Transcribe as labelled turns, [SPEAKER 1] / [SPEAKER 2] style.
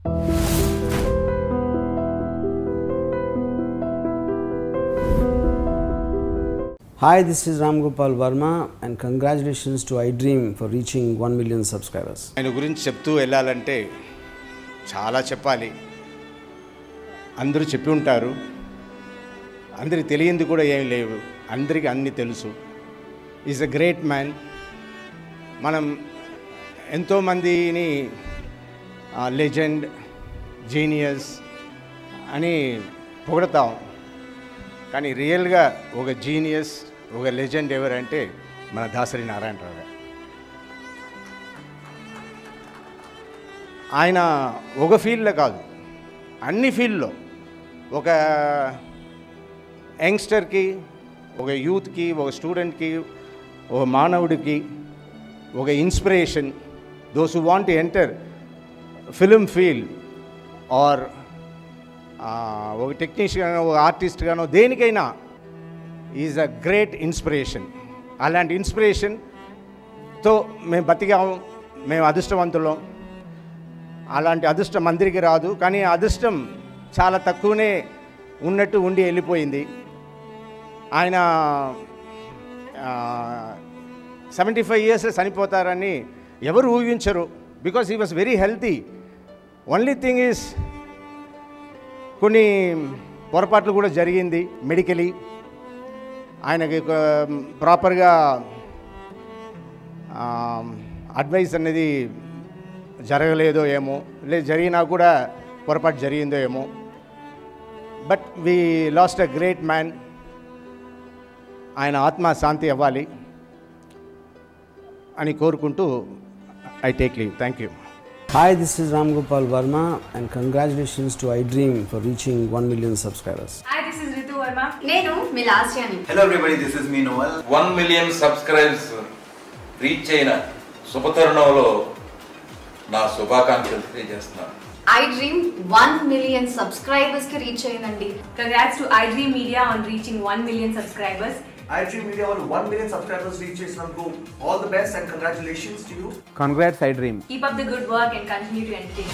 [SPEAKER 1] Hi, this is Ram Gopal Verma and congratulations to iDream for reaching 1 million subscribers.
[SPEAKER 2] ఆయన గురించి చెప్తూ వెళ్ళాలంటే చాలా చెప్పాలి. అందరూ చెప్పి ఉంటారు, అందరికి తెలియంది కూడా ఏం లేవు, అందరికీ అన్నీ తెలుసు. Is a great man. మనం ఎంతోమందిని లెజెండ్, జీనియస్ అని పొగడతాం, కానీ రియల్గా ఒక జీనియస్, ఒక లెజెండ్ ఎవరంటే మన దాసరి నారాయణరావు గారు. ఆయన ఒక ఫీల్డ్లో కాదు, అన్ని ఫీల్డ్లో ఒక యంగ్స్టర్కి, ఒక యూత్కి, ఒక స్టూడెంట్కి, ఒక మానవుడికి ఒక inspiration. Those who want to enter film field or ఒక టెక్నీషియన్, ఒక ఆర్టిస్ట్గానో దేనికైనా ఈజ్ అ గ్రేట్ ఇన్స్పిరేషన్. అలాంటి ఇన్స్పిరేషన్తో మేము బతికాము, మేము అదృష్టవంతులం. అలాంటి అదృష్టం అందరికీ రాదు, కానీ అదృష్టం చాలా తక్కువనే ఉన్నట్టు ఉండి వెళ్ళిపోయింది. ఆయన 75 years చనిపోతారని ఎవరు ఊహించరు, because he was very healthy. Only thing is కొన్ని పొరపాట్లు కూడా జరిగింది మెడికలీ. ఆయనకి ప్రాపర్గా అడ్వైస్ అనేది జరగలేదో ఏమో, లేదు జరిగినా కూడా పొరపాటు జరిగిందో ఏమో. But we last a great man. ఆయన ఆత్మ శాంతి అవ్వాలి అని కోరుకుంటూ I take leave. Thank you.
[SPEAKER 1] Hi, this is Ram Gopal Verma and congratulations to iDream for reaching 1 million subscribers.
[SPEAKER 3] Hi, this is Ritu Verma.
[SPEAKER 4] నేను మిలాసియాని.
[SPEAKER 5] Hello everybody, this is me Noel.
[SPEAKER 6] 1 million subscribers reach అయిన శుభతరుణంలో నా శుభాకాంక్షలు తెలియజేస్తున్నాను.
[SPEAKER 4] iDream 1 million subscribers కి reach అయిందండి.
[SPEAKER 3] Congrats to iDream Media on reaching 1 million subscribers.
[SPEAKER 7] iDream Media వాళ్ళు 1 million subscribers reach చేసినందుకు all the best and congratulations to you.
[SPEAKER 2] Congrats iDream.
[SPEAKER 3] Keep up the good work and continue to entertain.